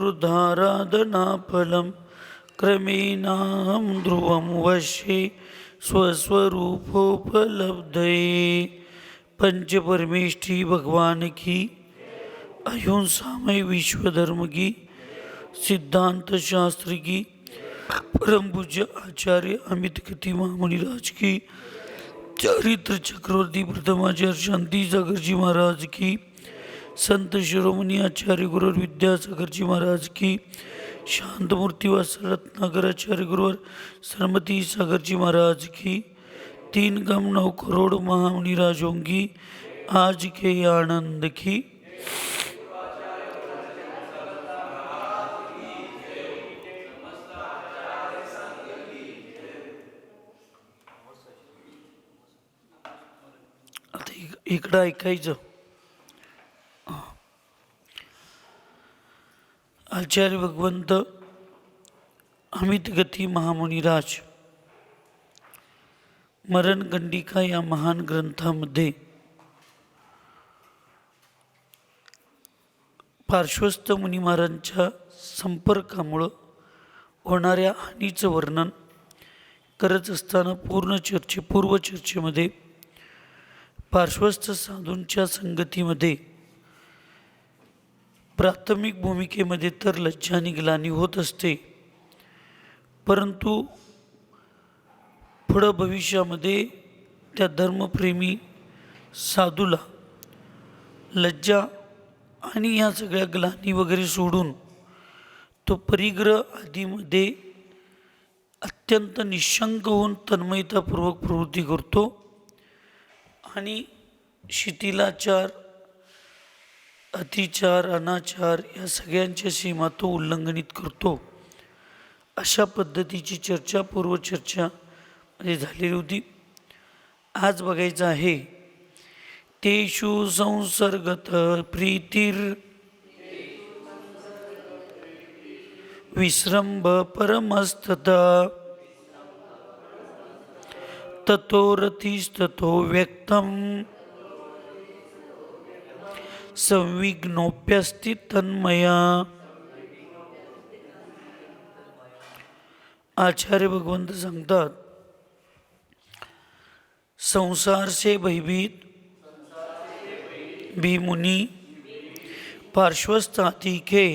वृद्धाराधनाफलं क्रमेणाहं ध्रुवं वश्ये स्वस्वरूपोपलब्धये। पंचपरमेष्ठी भगवान की, अहिंसामय विश्व धर्म की, सिद्धांत शास्त्र की, परम पूज्य आचार्य अमित कथी महामुनिराज की, चरित्र चक्रवर्ती प्रथमाचार्य शांति सागर जी महाराज की, संत शिरोमणी आचार्य गुरुवर विद्यासागर जी महाराज की, शांत मूर्ति वासल रत्नाकर आचार्य गुरुवर सरमती सागर जी महाराज की, 3 करोड़ महामुनिराजों की आज के आनंद की। आता इकडं ऐकायचं. आचार्य भगवंत अमित गती महामुनिराज मरणगंडिका या महान ग्रंथामध्ये पार्श्वस्थ मुनी महाराजांच्या संपर्कामुळं होणाऱ्या हानीचं वर्णन करत असताना पूर्वचर्चेमध्ये पार्श्वस्थ साधूंच्या संगतीमध्ये प्राथमिक भूमिकेमध्ये तर लज्जा आणि ग्लानी होत असते, परंतु पुढं भविष्यामध्ये त्या धर्मप्रेमी साधूला लज्जा आणि ह्या सगळ्या ग्लानी वगैरे सोडून तो परिग्रह आदीमध्ये अत्यंत निशंक होऊन तन्मयतापूर्वक प्रवृत्ती करतो आणि शिथिलाचार, अतिचार, अनाचार या सगळ्यांच्या सीमा तो उल्लंघनित करतो. अशा पद्धतीची चर्चा पूर्वचर्चामध्ये झालेली होती. आज बघायचं आहे तेषु संसर्गत प्रीतिर विश्रंभ परमस्तता ततो रतिस्ततो व्यक्तम संविघ्नोप्यस्ति तन्मया. आचार्य भगवंत सांगतात, संसार से भयभीत भी मुनि पार्श्वस्थ हाथी के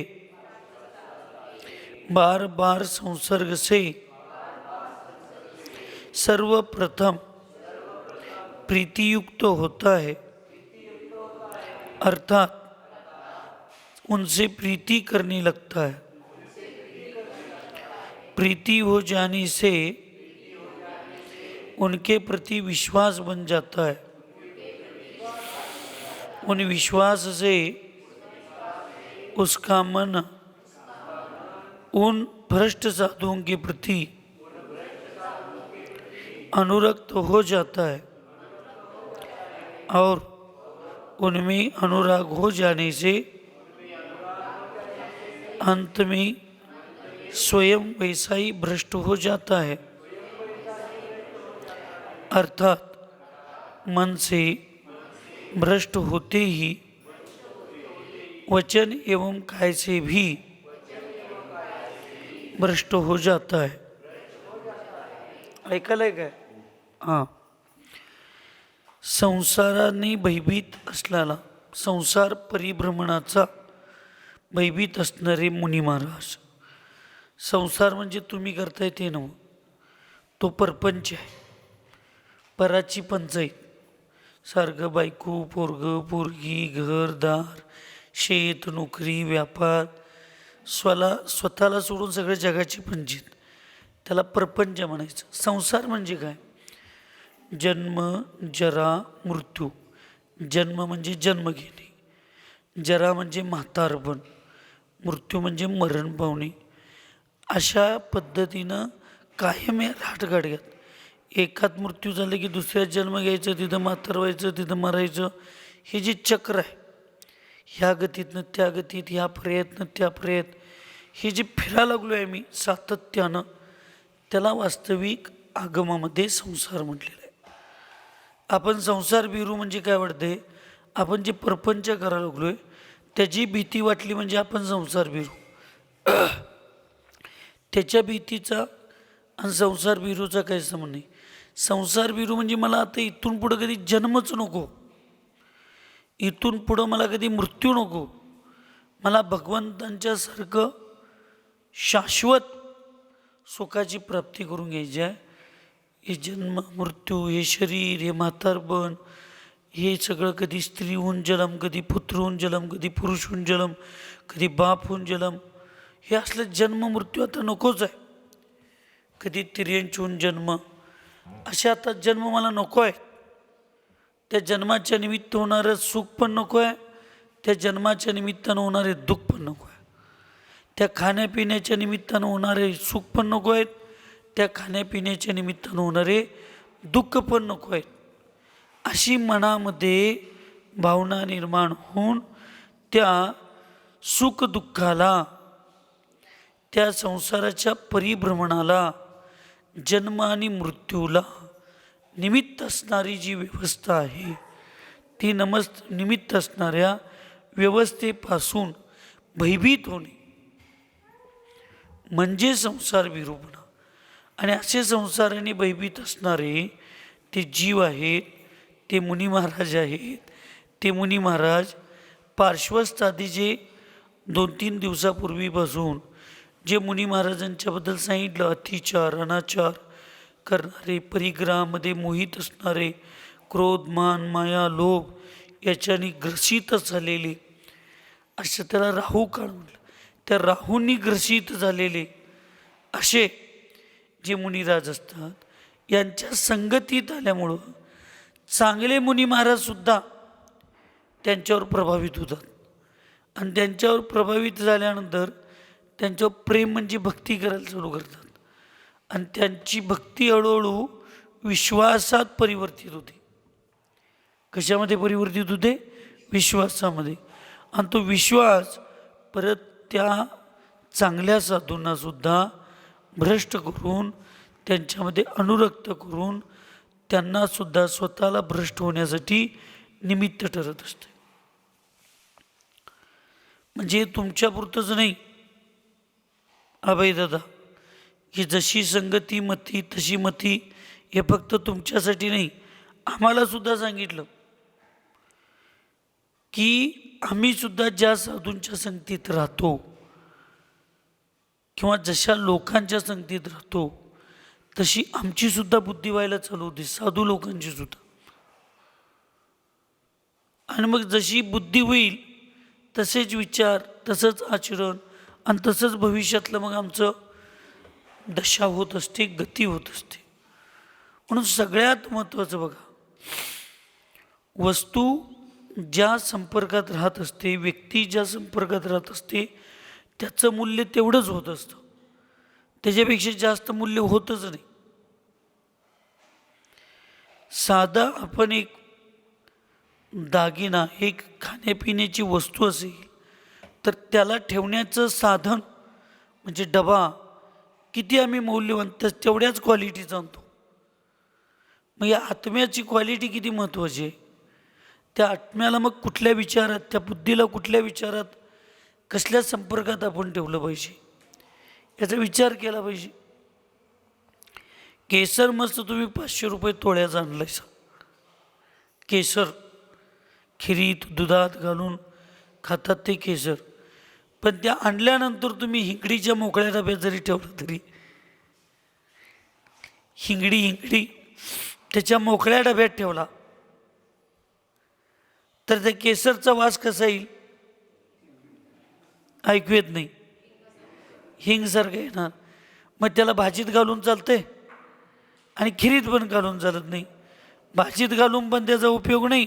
बार बार संसर्ग से सर्वप्रथम प्रीतियुक्त होता है, अर्थात उनसे प्रीति करने लगता है. प्रीति हो जाने से उनके प्रति विश्वास बन जाता है. उन विश्वास से उसका मन उन भ्रष्ट साधुओं के प्रति अनुरक्त हो जाता है और उनमें अनुराग हो जाने से अंत में स्वयं वैसा ही भ्रष्ट हो जाता है. अर्थात मन से भ्रष्ट होते ही वचन एवं काय से भी भ्रष्ट हो जाता है. ऐकलंय काय? हां. संसाराने भयभीत असलेला, संसार परिभ्रमणाचा भयभीत असणारे मुनी महाराज. संसार म्हणजे तुम्ही करताय ते नव्हे, तो परपंच आहे, पराची पंचायत. सारखं बायको, पोरगं, पोरगी, घरदार, शेत, नोकरी, व्यापार, स्वतःला सोडून सगळ्या जगाची पंचायत, त्याला परपंच म्हणायचं. संसार म्हणजे काय? जन्म, जरा, मृत्यू. जन्म म्हणजे जन्म घेणे, जरा म्हणजे म्हातारपण, मृत्यू म्हणजे मरण पावणे. अशा पद्धतीनं कायम या राटगाड्यात एकात मृत्यू झाले की दुसऱ्यात जन्म घ्यायचं, तिथं म्हातार व्हायचं, तिथं मरायचं. हे जे चक्र आहे, ह्या गतीतनं त्या गतीत, ह्या प्रयत्न त्या प्रयत्न, हे जे फिरायला लागलो आहे मी सातत्यानं, त्याला वास्तविक आगमामध्ये संसार म्हटलेलं आहे. आपण संसार बिरू म्हणजे काय वाटते? आपण जे प्रपंच करायला लागलो आहे त्याची भीती वाटली म्हणजे आपण संसार बिरू. त्याच्या भीतीचा आणि संसार बिरूचा काही संबंध नाही. संसार बिरू म्हणजे मला आता इथून पुढं कधी जन्मच नको, इथून पुढं मला कधी मृत्यू नको, मला भगवंतांच्यासारखं शाश्वत सुखाची प्राप्ती करून घ्यायची आहे. हे जन्म मृत्यू, हे शरीर, हे म्हातारपण, हे सगळं कधी स्त्री होऊन जन्म, कधी पुत्र होऊन जन्म, कधी पुरुष होऊन जन्म, कधी बाप होऊन जन्म, हे असलं जन्म मृत्यू आता नकोच आहे. कधी तिर्यंच होऊन जन्म, असे आता जन्म मला नको आहे. त्या जन्माच्या निमित्त होणारं सुख पण नको आहे, त्या जन्माच्या निमित्तानं होणारे दुःख पण नको आहे. त्या खाण्यापिण्याच्या निमित्तानं होणारे सुख पण नको आहेत, त्या खाण्यापिण्याच्या निमित्तानं होणारे दुःख पण नको आहेत. अशी मनामध्ये भावना निर्माण होऊन त्या सुख दुःखाला, त्या संसाराच्या परिभ्रमणाला, जन्म आणि मृत्यूला निमित्त असणारी जी व्यवस्था आहे, ती निमित्त असणाऱ्या व्यवस्थेपासून भयभीत होणे म्हणजे संसार विरूपणा. आणि असे संसाराने भयभीत असणारे ते जीव आहेत, ते मुनी महाराज आहेत. ते मुनी महाराज पार्श्वस्थ आधी जे 2-3 दिवसापूर्वीपासून जे मुनी महाराजांच्याबद्दल सांगितलं, अतिचार अनाचार करणारे, परिग्रहामध्ये मोहित असणारे, क्रोध मान माया लोभ याच्याने ग्रसित झालेले, असं त्याला राहू काळ म्हटलं, त्या राहूंनी ग्रसित झालेले असे जे मुनिराज असतात, यांच्या संगतीत आल्यामुळं चांगले मुनी महाराजसुद्धा त्यांच्यावर प्रभावित होतात. आणि त्यांच्यावर प्रभावित झाल्यानंतर त्यांच्यावर प्रेम म्हणजे भक्ती करायला चालू करतात. आणि त्यांची भक्ती हळूहळू विश्वासात परिवर्तित होते. कशामध्ये परिवर्तित होते? विश्वासामध्ये. आणि तो विश्वास परत त्या चांगल्या साधूंनासुद्धा भ्रष्ट करून, त्यांच्यामध्ये अनुरक्त करून, त्यांनासुद्धा स्वतःला भ्रष्ट होण्यासाठी निमित्त ठरत असते. म्हणजे तुमच्यापुरतंच नाही अभयदादा, ही जशी संगती मती तशी मती, हे फक्त तुमच्यासाठी नाही, आम्हाला सुद्धा सांगितलं की आम्ही सुद्धा ज्या साधूंच्या संगतीत राहतो किंवा जशा लोकांच्या संगतीत राहतो, तशी आमची सुद्धा बुद्धी व्हायला चालू होती, साधू लोकांची सुद्धा. आणि मग जशी बुद्धी होईल तसेच विचार, तसंच आचरण आणि तसंच भविष्यातलं मग आमचं दशा होत असते, गती होत असते. म्हणून सगळ्यात महत्त्वाचं बघा, वस्तू ज्या संपर्कात राहत असते, व्यक्ती ज्या संपर्कात राहत असते, त्याचं मूल्य तेवढंच होत असतं, त्याच्यापेक्षा जास्त मूल्य होतच नाही. साधा आपण एक दागिना, एक खाण्यापिण्याची वस्तू असेल तर त्याला ठेवण्याचं साधन म्हणजे डबा किती आम्ही मौल्यवान तेवढ्याच क्वालिटीचा आणतो. मग या आत्म्याची क्वालिटी किती महत्त्वाची आहे. त्या आत्म्याला मग कुठल्या विचारात, त्या बुद्धीला कुठल्या विचारात, कसल्या संपर्कात आपण ठेवलं पाहिजे याचा विचार केला पाहिजे. केसर मस्त तुम्ही 500 रुपये तोळ्याचा आणलायसा, केसर खिरीत दुधात घालून खातात ते केसर, पण त्या आणल्यानंतर तुम्ही हिंगडीच्या मोकळ्या डब्यात जरी ठेवलं तरी, हिंगडी त्याच्या मोकळ्या डब्यात ठेवला तर त्या केसरचा वास कसा येईल? ऐकू येत नाही, हिंगसारखं येणार. मग त्याला भाजीत घालून चालतंय आणि खिरीत पण घालून चालत नाही. भाजीत घालून पण त्याचा उपयोग नाही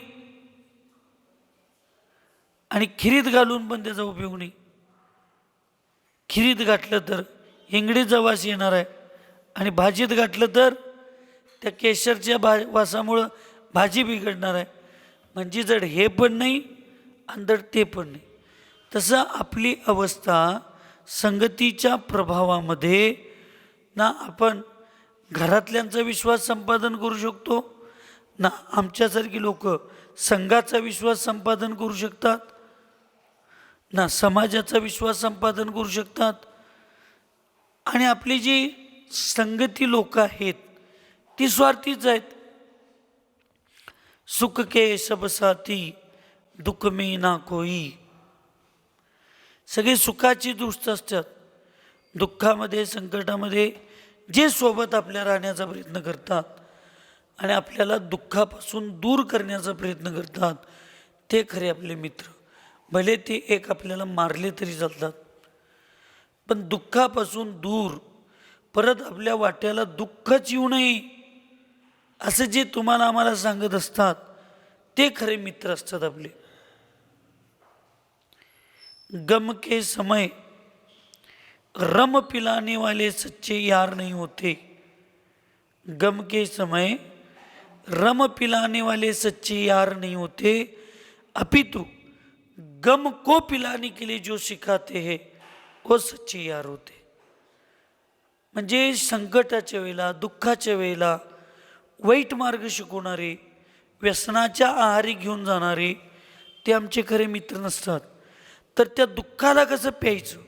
आणि खिरीत घालून पण त्याचा उपयोग नाही. खिरीत घातलं तर हिंगडीचा वास येणार आहे आणि भाजीत घातलं तर त्या केशरच्या वासामुळं भाजी बिघडणार आहे. म्हणजे जड हे पण नाही आणि जड ते पण नाही. तसं आपली अवस्था संगतीच्या प्रभावामध्ये ना आपण घरातल्यांचा विश्वास संपादन करू शकतो, ना आमच्यासारखी लोक संघाचा विश्वास संपादन करू शकतात, ना समाजाचा विश्वास संपादन करू शकतात, आणि आपली जी संगती लोक आहेत ती स्वार्थीच आहेत. सुख के सब साथी दुःख में ना कोई. सगळे सुखाची दोस्त असतात, दुःखामध्ये संकटामध्ये जे सोबत आपल्या राहण्याचा प्रयत्न करतात आणि आपल्याला दुःखापासून दूर करण्याचा प्रयत्न करतात ते खरे आपले मित्र. भले ते एक आपल्याला मारले तरी चालतात, पण दुःखापासून दूर परत आपल्या वाट्याला दुःखच येऊ नये असं जे तुम्हाला आम्हाला सांगत असतात ते खरे मित्र असतात आपले. गम के समय रम पिलाने वाले सच्चे यार नहीं होते. गम के समय रम पिलाने वाले सच्चे यार नहीं होते, अपितु गम को पिलाने के लिए जो सिखाते हैं वो सच्चे यार होते. म्हणजे संकटाच्या वेळेला दुःखाच्या वेळेला वाईट मार्ग शिकवणारे, व्यसनाच्या आहारी घेऊन जाणारे ते आमचे खरे मित्र नसतात. तर त्या दुःखाला कसं प्यायचं,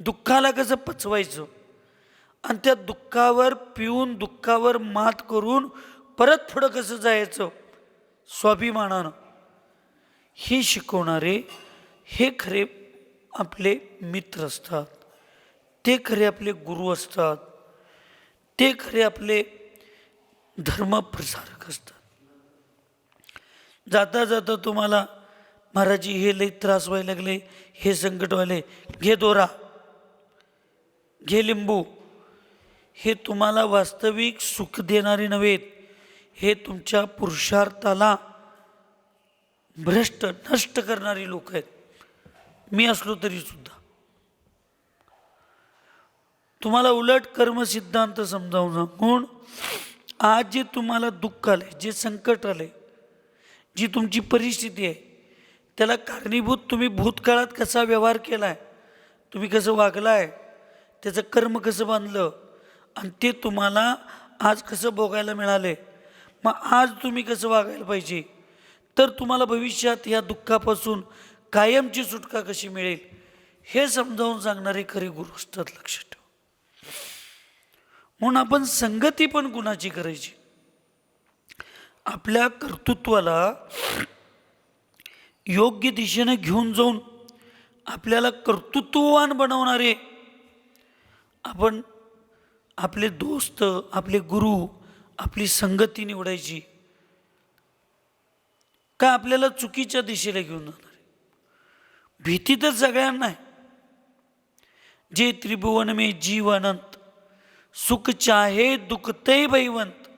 दुःखाला कसं पचवायचं आणि त्या दुःखावर पिऊन दुःखावर मात करून परत पुढं कसं जायचं स्वाभिमानानं, हे शिकवणारे हे खरे आपले मित्र असतात. ते खरे आपले गुरु असतात, ते खरे आपले धर्मप्रसारक असतात. जाता जाता तुम्हाला महाराजी हे लई त्रास व्हायला लागले, हे संकट व्हायले, घे दोरा, घे लिंबू, हे तुम्हाला वास्तविक सुख देणारे नव्हेत, हे तुमच्या पुरुषार्थाला भ्रष्ट नष्ट करणारी लोक आहेत. मी असलो तरी सुद्धा तुम्हाला उलट कर्मसिद्धांत समजावून सांगून आज जे तुम्हाला दुःख आले, जे संकट आले, जी तुमची परिस्थिती आहे त्याला कारणीभूत तुम्ही भूतकाळात कसा व्यवहार केला आहे, तुम्ही कसं वागला आहे, त्याचं कर्म कसं बांधलं आणि ते तुम्हाला आज कसं भोगायला मिळाले. मग आज तुम्ही कसं वागायला पाहिजे, तर तुम्हाला भविष्यात या दुःखापासून कायमची सुटका कशी मिळेल हे समजावून सांगणारे खरे गुरु असतात. लक्षात ठेवा. म्हणून आपण संगती पण गुणाची करायची. आपल्या कर्तृत्वाला योग्य दिशेने घेऊन जाऊन आपल्याला कर्तृत्ववान बनवणारे आपण आपले दोस्त, आपले गुरु, आपली संगती निवडायची. का आपल्याला चुकीच्या दिशेला घेऊन जाणारे. भीती तर सगळ्यांना आहे. जे त्रिभुवन में जीव अनंत, सुख चाहे दुखते भैवंत,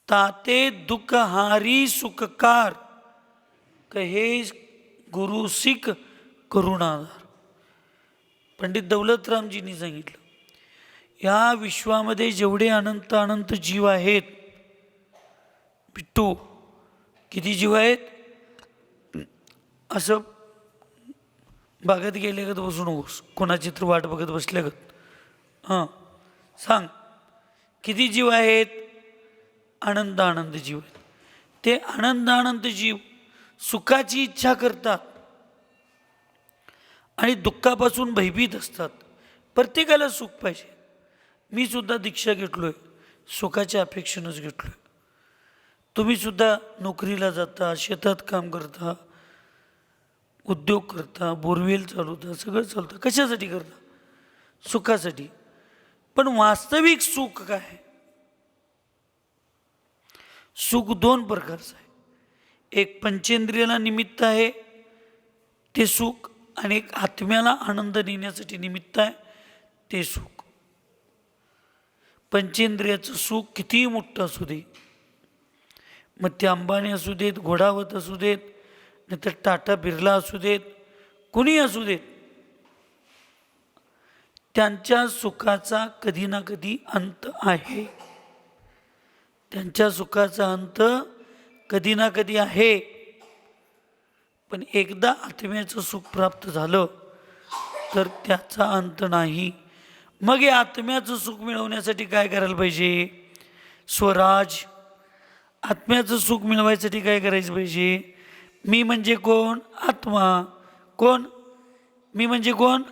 ताते दुख हारी सुखकार, कहे गुरु सिख करुणाधार. पंडित दौलतरामजींनी सांगितलं, या विश्वामध्ये जेवढे अनंत अनंत जीव आहेत, बिट्टू किती जीव आहेत, असं बागेत गेले गत बसू नकोस, कोणाची तर वाट बघत बसल्या गत. हां सांग किती जीव आहेत. आनंद आनंद जीव आहेत. ते आनंद आनंद जीव सुखाची इच्छा करतात आणि दुःखापासून भयभीत असतात. प्रत्येकाला सुख पाहिजे. मी सुद्धा दीक्षा घेतलोय, सुखाच्या अपेक्षेनंच घेतलोय. तुम्ही सुद्धा नोकरीला जाता, शेतात काम करता, उद्योग करता, बोरवेल चालवता, सगळं चालतं. कशासाठी करता? सुखासाठी. पण वास्तविक सुख काय आहे? सुख दोन प्रकारचं आहे. एक पंचेंद्रियाला निमित्त आहे ते सुख, आणि एक आत्म्याला आनंद देण्यासाठी निमित्त आहे ते सुख. पंचेंद्रियाचं सुख कितीही मोठं असू दे, मग ते अंबानी असू देत, घोडावत असू देत, नाही तर टाटा बिर्ला असू देत, कुणी असू देत, त्यांच्या सुखाचा कधी ना कधी अंत आहे. त्यांच्या सुखाचा अंत कधी ना कधी आहे. पण एकदा आत्म्याचं सुख प्राप्त झालं तर त्याचा अंत नाही. मग हे आत्म्याचं सुख मिळवण्यासाठी काय करायला पाहिजे? स्वराज. आत्म्याचं सुख मिळवायसाठी काय करायचं पाहिजे? मी म्हणजे कोण? आत्मा. कोण? मी म्हणजे कोण?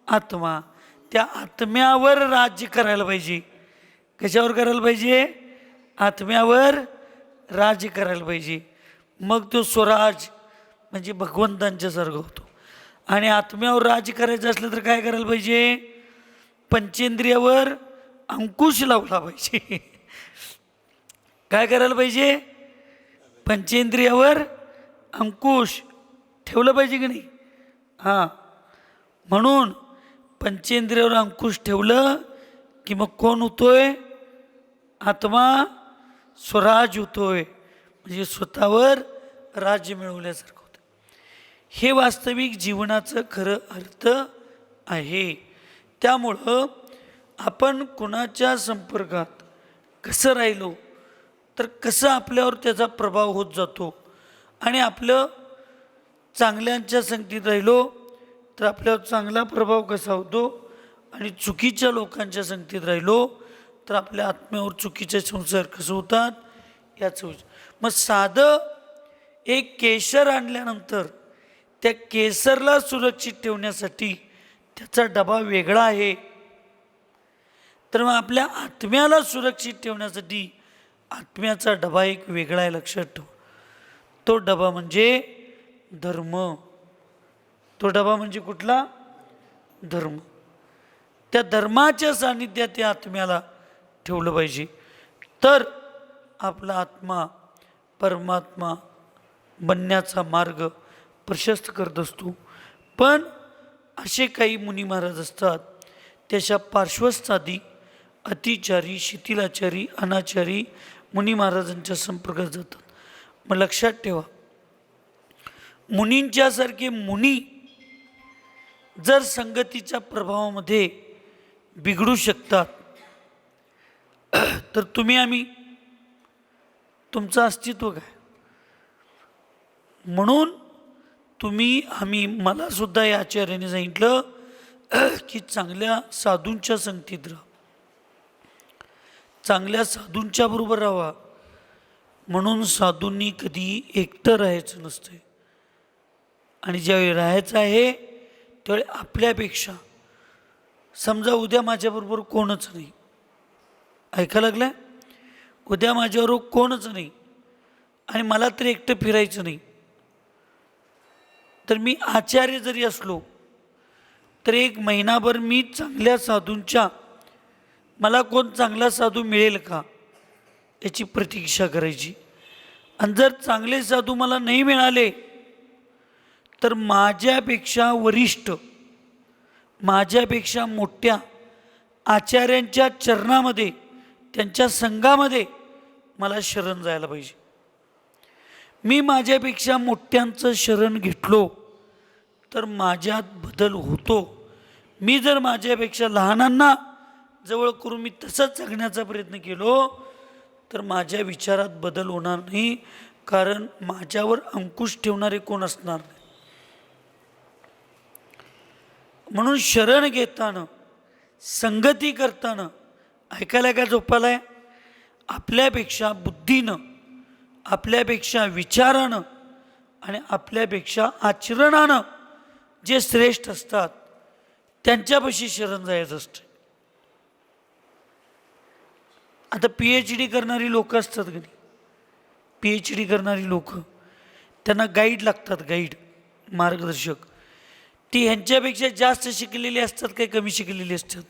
आत्मा. त्या आत्म्यावर राज्य करायला पाहिजे. कशावर करायला पाहिजे? आत्म्यावर राज्य करायला पाहिजे. मग तो स्वराज म्हणजे भगवंतांच्या सारखा होतो. आणि आत्म्यावर राज्य करायचं असलं तर काय करायला पाहिजे? पंचेंद्रियावर अंकुश लावला पाहिजे. काय करायला पाहिजे? पंचेंद्रियावर अंकुश ठेवलं पाहिजे की नाही? हां, म्हणून पंचेंद्रियावर अंकुश ठेवलं की मग कोण होतोय? आत्मा स्वराज होतोय, म्हणजे स्वतःवर राज्य मिळवल्यासारखं होतं. हे वास्तविक जीवनाचं खरं अर्थ आहे. त्यामुळं आपण कुणाच्या संपर्कात कसं राहिलो तर कसं आपल्यावर त्याचा प्रभाव होत जातो, आणि आपलं चांगल्यांच्या संगतीत राहिलो तर आपल्यावर चांगला प्रभाव कसा होतो, आणि चुकीच्या लोकांच्या संगतीत राहिलो तर आपल्या आत्म्यावर चुकीचे संस्कार कसं होतात याचं. मग साधं एक केशर आणल्यानंतर त्या केसरला सुरक्षित ठेवण्यासाठी त्याचा डबा वेगळा आहे, तर मग आपल्या आत्म्याला सुरक्षित ठेवण्यासाठी आत्म्याचा डबा एक वेगळा आहे. लक्षात ठेव. तो डबा म्हणजे धर्म. तो डबा म्हणजे कुठला? धर्म. त्या धर्माच्या सान्निध्यात त्या आत्म्याला ठेवलं पाहिजे, तर आपला आत्मा परमात्मा बनण्याचा मार्ग प्रशस्त करत असतो. पण असे काही मुनी महाराज असतात, त्याच्या पार्श्वस्थादी अतिचारी, शिथिलाचारी, अनाचारी मुनी महाराजांच्या संपर्कात जातात. मग लक्षात ठेवा, मुनींच्यासारखे मुनी जर संगतीच्या प्रभावामध्ये बिघडू शकतात तर तुम्ही आम्ही तुमचं अस्तित्व काय? म्हणून तुम्ही आम्ही मला सुद्धा या आचार्याने सांगितलं की चांगल्या साधूंच्या संगतीत राहा, चांगल्या साधूंच्या बरोबर राहा. म्हणून साधूंनी कधी एकटं राहायचं नसतंय, आणि ज्यावेळी राहायचं आहे त्यावेळी आपल्यापेक्षा, समजा उद्या माझ्याबरोबर कोणच नाही, ऐका लागलाय, उद्या माझ्याबरोबर कोणच नाही आणि मला तरी एकटं फिरायचं नाही, तर मी आचार्य जरी असलो तर एक महिनाभर मी चांगल्या साधूंच्या, मला कोण चांगला साधू मिळेल का याची प्रतीक्षा करायची. आणि जर चांगले साधू मला नाही मिळाले तर माझ्यापेक्षा वरिष्ठ, माझ्यापेक्षा मोठ्या आचार्यांच्या चरणामध्ये, त्यांच्या संघामध्ये मला शरण जायला पाहिजे. मी माझ्यापेक्षा मोठ्यांचं शरण घेतलो तर माझ्यात बदल होतो. मी जर माझ्यापेक्षा लहानांना जवळ करून मी तसंच जगण्याचा प्रयत्न केलो तर माझ्या विचारात बदल होणार नाही, कारण माझ्यावर अंकुश ठेवणारे कोण असणार नाही. म्हणून शरण घेताना, संगती करताना, ऐकायला का झोपायलाय, आपल्यापेक्षा बुद्धीनं, आपल्यापेक्षा विचारानं आणि आपल्यापेक्षा आचरणानं जे श्रेष्ठ असतात त्यांच्यापाशी शरण जायचं असतं. आता PhD करणारी लोक असतात की नाही, PhD करणारी लोक, त्यांना गाईड लागतात, गाईड, मार्गदर्शक. ती ह्यांच्यापेक्षा जास्त शिकलेली असतात काही कमी शिकलेली असतात?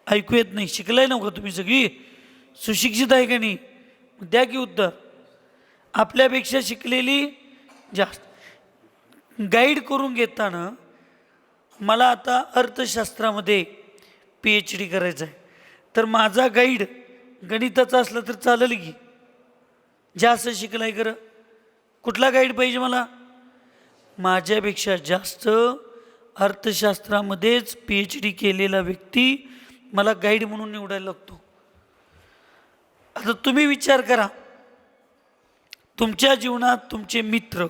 ऐकू येत नाही. शिकलाय नव्हतं तुम्ही सगळी? सुशिक्षित आहे का नाही? द्या की उत्तर. आपल्यापेक्षा शिकलेली जास्त. गाईड करून घेताना, मला आता अर्थशास्त्रामध्ये PhD करायचं आहे, तर माझा गाईड गणिताचा असला तर चालेल की? जास्त शिकलाय खरं, कुठला गाईड पाहिजे मला? माझ्यापेक्षा जास्त अर्थशास्त्रामध्येच PhD केलेला व्यक्ती मला गाईड म्हणून निवडायला लागतो. आता तुम्ही विचार करा, तुमच्या जीवनात तुमचे मित्र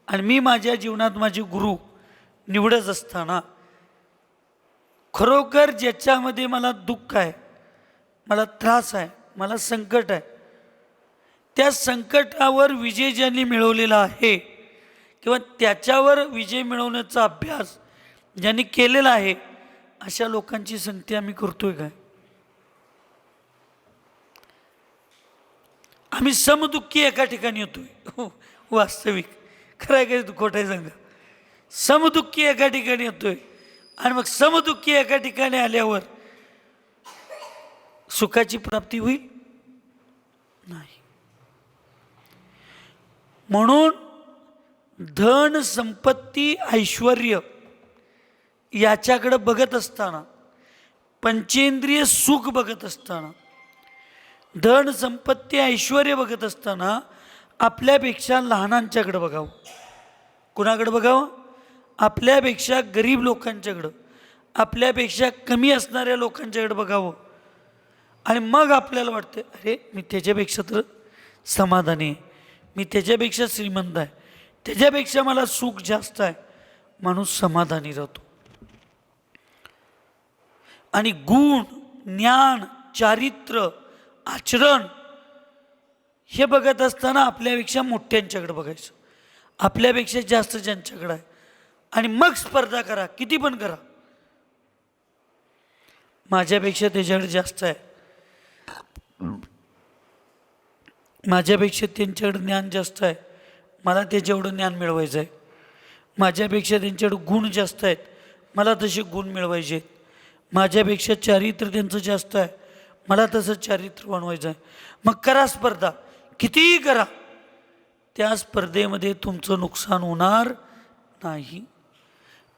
आणि मी माझ्या जीवनात माझे गुरु निवडत असताना खरोखर ज्याच्यामध्ये मला दुःख आहे, मला त्रास आहे, मला संकट आहे, त्या संकटावर विजय ज्यांनी मिळवलेला आहे किंवा त्याच्यावर विजय मिळवण्याचा अभ्यास ज्यांनी केलेला आहे अशा लोकांची संगती आम्ही करतोय काय? आम्ही समदुःखी एका ठिकाणी येतोय, वास्तविक खरं आहे का खोटं आहे सांगा? समदुःखी एका ठिकाणी येतोय आणि मग समदुःखी एका ठिकाणी आल्यावर सुखाची प्राप्ती होईल नाही. म्हणून धन संपत्ती ऐश्वर याच्याकडे बघत असताना, पंचेंद्रिय सुख बघत असताना, धन संपत्ती ऐश्वर बघत असताना आपल्यापेक्षा लहानांच्याकडे बघावं. कुणाकडे बघावं? आपल्यापेक्षा गरीब लोकांच्याकडं, आपल्यापेक्षा कमी असणाऱ्या लोकांच्याकडे बघावं. आणि मग आपल्याला वाटतं अरे मी त्याच्यापेक्षा तर समाधानी आहे, मी त्याच्यापेक्षा श्रीमंत आहे, त्याच्यापेक्षा मला सुख जास्त आहे. माणूस समाधानी राहतो. आणि गुण, ज्ञान, चारित्र्य, आचरण हे बघत असताना आपल्यापेक्षा मोठ्यांच्याकडे बघायचं, आपल्यापेक्षा जास्त ज्यांच्याकडे आहे. आणि मग स्पर्धा करा, किती पण करा. माझ्यापेक्षा त्याच्याकडे जास्त आहे, माझ्यापेक्षा त्यांच्याकडे ज्ञान जास्त आहे, मला त्याच्याएवढं ज्ञान मिळवायचं आहे. माझ्यापेक्षा त्यांच्याकडे गुण जास्त आहेत, मला तसे गुण मिळवायचे आहेत. माझ्यापेक्षा चारित्र्य त्यांचं जास्त आहे, मला तसं चारित्र्य बनवायचं आहे. मग करा स्पर्धा, कितीही करा, त्या स्पर्धेमध्ये तुमचं नुकसान होणार नाही.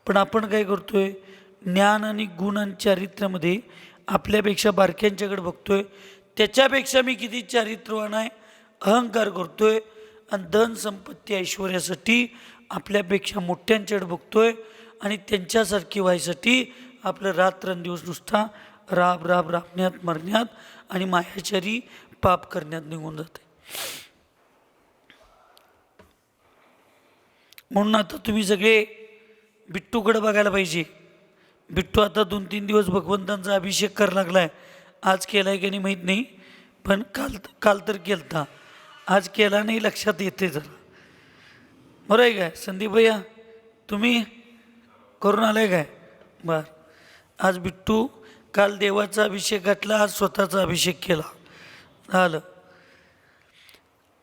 पण आपण काय करतोय? ज्ञान आणि गुण आणि चारित्र्यामध्ये आपल्यापेक्षा बारक्यांच्याकडे बघतोय, त्याच्यापेक्षा मी किती चारित्र्यवान आहे अहंकार करतोय. आणि धन संपत्ती ऐश्वर्यासाठी आपल्यापेक्षा मोठ्यांच्याकडे बघतोय आणि त्यांच्यासारखी व्हायसाठी आपलं रात्रंदिवस नुसता राबण्यात, मरण्यात आणि मायाचारी पाप करण्यात निघून जाते. म्हणून आता तुम्ही सगळे बिट्टूकडे बघायला पाहिजे. बिट्टू आता 2-3 दिवस भगवंतांचा अभिषेक करायला लागलाय. आज केलाय की नाही माहीत नाही, पण काल तर केलता, आज केला नाही लक्षात येते जरा. बरं आहे काय संदीप भैया, तुम्ही करून आलाय काय? बर. आज बिट्टू काल देवाचा अभिषेक घातला, आज स्वतःचा अभिषेक केला, झालं.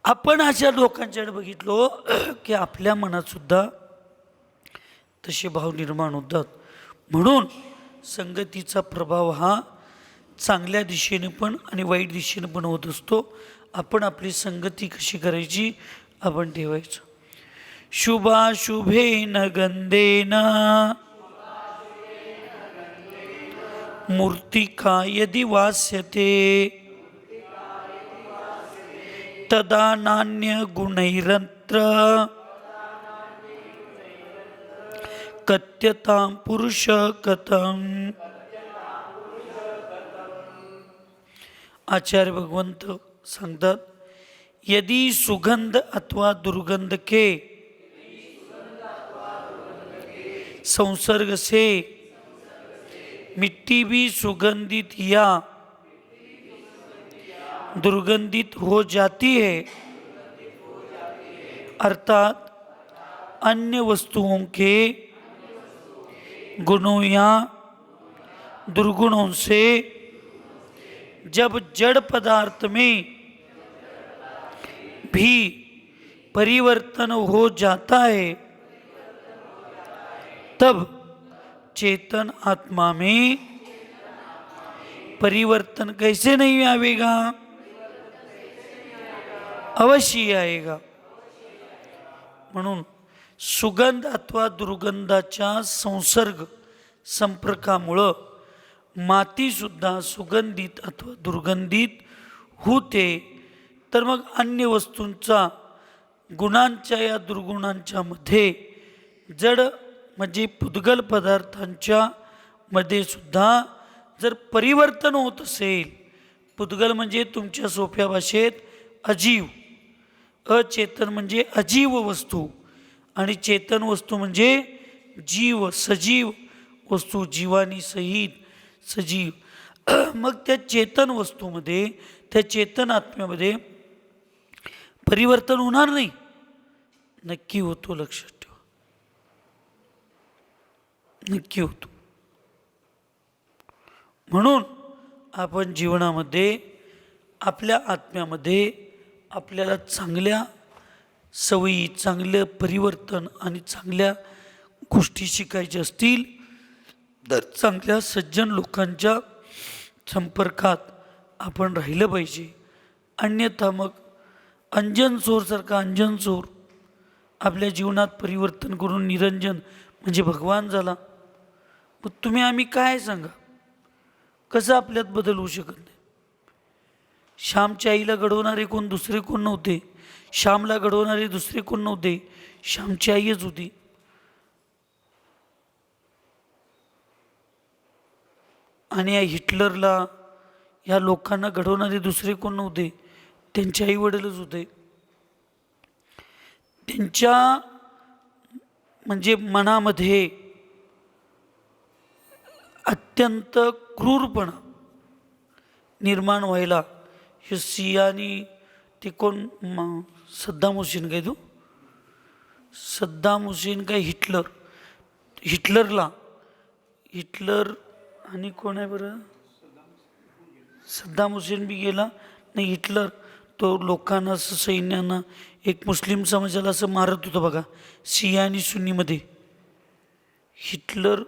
आपण अशा लोकांच्याकडे बघितलो की आपल्या मनात सुद्धा तसे भाव निर्माण होतात. म्हणून संगतीचा प्रभाव हा चांगल्या दिशेने पण आणि वाईट दिशेने पण होत असतो. आपण आपली संगती कशी करायची आपण ठेवायचं. शुभाशुभेन गंधेन मूर्तिका यदि वास्यते तदा नान्य गुणैरत्र कथ्यतां पुरुष कथम. आचार्य भगवंत सांगतात, यदि सुगंध अथवा दुर्गंध के संसर्ग से मिट्टी भी सुगंधित या दुर्गंधित हो जाती है, अर्थात अन्य वस्तुओं के गुणों या दुर्गुणों से जब जड़ पदार्थ में भी परिवर्तन हो जाता है तब चेतन आत्मा में परिवर्तन कैसे नहीं आएगा? अवश्य आएगा. म्हणून सुगंध अथवा दुर्गंधाच्या संसर्ग संपर्कामुळं मातीसुद्धा सुगंधित अथवा दुर्गंधित होते. तर मग अन्य वस्तूंचा गुणांच्या या दुर्गुणांच्या मध्ये जड म्हणजे पुद्गल पदार्थांच्या मध्ये सुद्धा जर परिवर्तन होत असेल, पुद्गल म्हणजे तुमच्या सोप्या भाषेत अजीव, अचेतन म्हणजे अजीव वस्तू आणि चेतन वस्तू म्हणजे जीव, सजीव वस्तू, जीवानी सहित सजीव. मग त्या चेतन वस्तूमध्ये, त्या चेतन आत्म्यामध्ये परिवर्तन होणार नाही? नक्की होतो, लक्षात ठेवा, नक्की होतो. म्हणून आपण जीवनामध्ये आपल्या आत्म्यामध्ये आपल्याला चांगल्या सवयी, चांगलं परिवर्तन आणि चांगल्या गोष्टी शिकायच्या असतील तर चांगल्या सज्जन लोकांच्या संपर्कात आपण राहिलं पाहिजे. अन्यथा मग अंजन चोरसारखा अंजन चोर आपल्या जीवनात परिवर्तन करून निरंजन म्हणजे भगवान झाला. मग तुम्ही आम्ही काय सांगा, कसं आपल्यात बदल होऊ शकत नाही? श्यामच्या आईला घडवणारे कोण दुसरे कोण नव्हते, श्यामला घडवणारे दुसरे कोण नव्हते, श्यामची आईच होती. आणि या हिटलरला, या लोकांना घडवणारे दुसरे कोण नव्हते, त्यांचे आई वडीलच होते. त्यांच्या म्हणजे मनामध्ये अत्यंत क्रूरपणा निर्माण व्हायला हे सियानी ते कोण सद्दाम हुसेन काय, तो सद्दाम हुसेन काय हिटलर आणि कोण आहे बरं, सद्दाम हुसेन बी गेला नाही, हिटलर तो लोकांना असं सैन्यांना एक मुस्लिम समाजाला असं मारत होतं बघा, शिया आणि सुन्नीमध्ये. हिटलर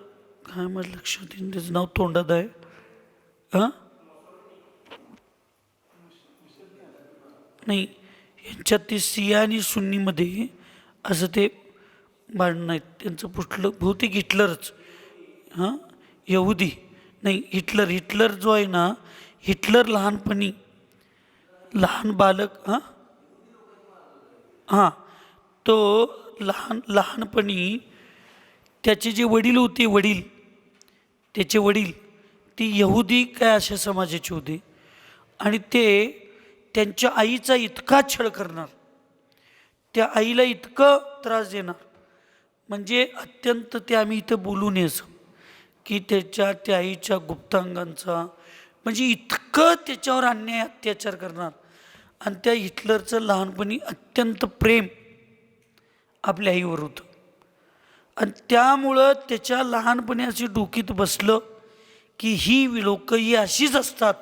काय मला लक्षात येईल, त्याचं नाव तोंडात आहे. हां नाही, यांच्यात ते शिया आणि सुन्नीमध्ये असं ते भांडणं आहेत. त्यांचं पुढलं बहुतेक हिटलरच, हां यहुदी नाही, हिटलर जो आहे ना, हिटलर लहानपणी लहान बालक, हां तो लहानपणी त्याचे जे वडील होते, त्याचे वडील ती यहुदी काय अशा समाजाचे होते आणि ते त्यांच्या आईचा इतका छळ करणार, त्या आईला इतकं त्रास देणार, म्हणजे अत्यंत ते आम्ही इथं बोलू नये असं की त्या आईच्या गुप्तांगांचा म्हणजे इतकं त्याच्यावर अन्याय अत्याचार करणार. आणि त्या हिटलरचं लहानपणी अत्यंत प्रेम आपल्या आईवर होतं आणि त्यामुळं त्याच्या लहानपणी अशी डोकीत बसलं की ही लोक ही अशीच असतात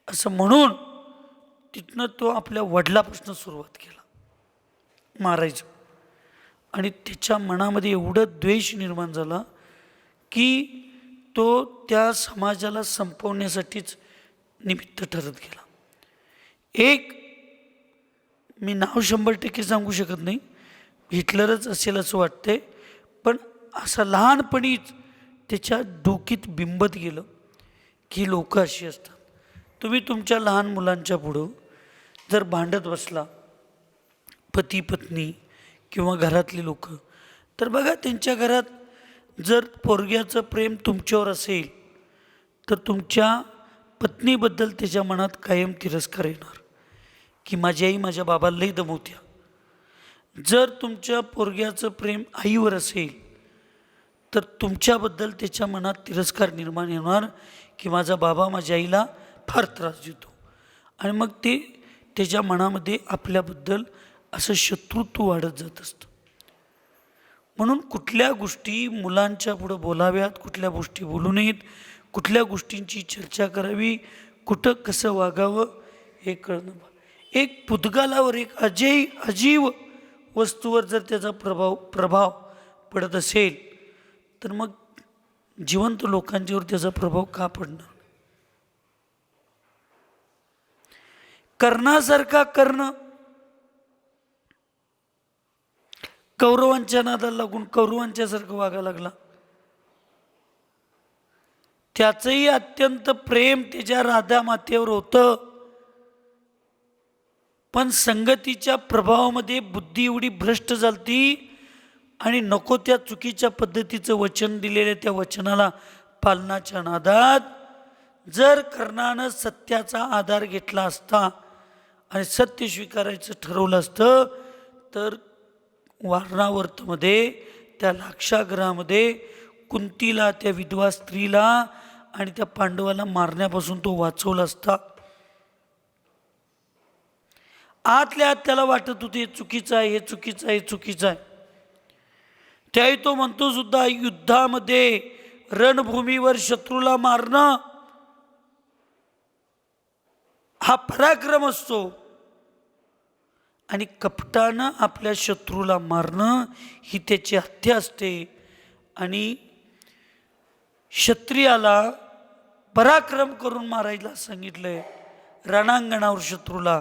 असं म्हणून तिथनं तो आपल्या वडिलापासून सुरुवात केला मारायचं. आणि त्याच्या मनामध्ये एवढं द्वेष निर्माण झाला की तो त्या समाजाला संपवण्यासाठीच निमित्त ठरत गेला. एक मी नाव 100% सांगू शकत नाही, हिटलरच असेल असं वाटतंय, पण असं लहानपणीच त्याच्या डोकीत बिंबत गेलं की लोक अशी असतात. तुम्ही तुमच्या लहान मुलांच्या पुढं जर भांडत बसला, पती पत्नी किंवा घरातली लोक, तर बघा त्यांच्या घरात जर पोरग्याचं प्रेम तुमच्यावर असेल तर तुमच्या पत्नीबद्दल त्याच्या मनात कायम तिरस्कार येणार की माझी आई माझ्या बाबाला लई दमवत्या. जर तुमच्या पोरग्याचं प्रेम आईवर असेल तर तुमच्याबद्दल त्याच्या मनात तिरस्कार निर्माण होणार की माझा बाबा माझ्या आईला फार त्रास देतो. आणि मग ते त्याच्या मनामध्ये आपल्याबद्दल असं शत्रुत्व वाढत जात असतं. म्हणून कुठल्या गोष्टी मुलांच्या पुढं बोलाव्यात, कुठल्या गोष्टी बोलू नयेत, कुठल्या गोष्टींची चर्चा करावी, कुठं कसं वागावं हे कळणं. एक पुद्गलावर एक अजीव वस्तूवर जर त्याचा प्रभाव पडत असेल तर मग जिवंत लोकांच्यावर त्याचा प्रभाव का पडणार? कर्णासारखा कर्ण कौरवांच्या नादाला लागून कौरवांच्यासारखं वागायला लागला. त्याचंही अत्यंत प्रेम त्याच्या राधा मातेवर होतं, पण संगतीच्या प्रभावामध्ये बुद्धी एवढी भ्रष्ट झालती आणि नको त्या चुकीच्या पद्धतीचं वचन दिलेल्या त्या वचनाला पालनाच्या नादात जर कर्णानं सत्याचा आधार घेतला असता आणि सत्य स्वीकारायचं ठरवलं असतं तर वारणावर्तमध्ये त्या लाक्षागृहामध्ये कुंतीला, त्या विधवा स्त्रीला आणि त्या पांडवाला मारण्यापासून तो वाचवला असता. आतल्या आत त्याला वाटत होते हे चुकीचं आहे, हे चुकीचं आहे, हे चुकीचं आहे. त्याही तो म्हणतो सुद्धा, युद्धामध्ये रणभूमीवर शत्रूला मारणं हा पराक्रम असतो आणि कपटानं आपल्या शत्रूला मारणं ही त्याची हत्या असते. आणि क्षत्रियाला पराक्रम करून मारायला सांगितलंय, रणांगणावर शत्रूला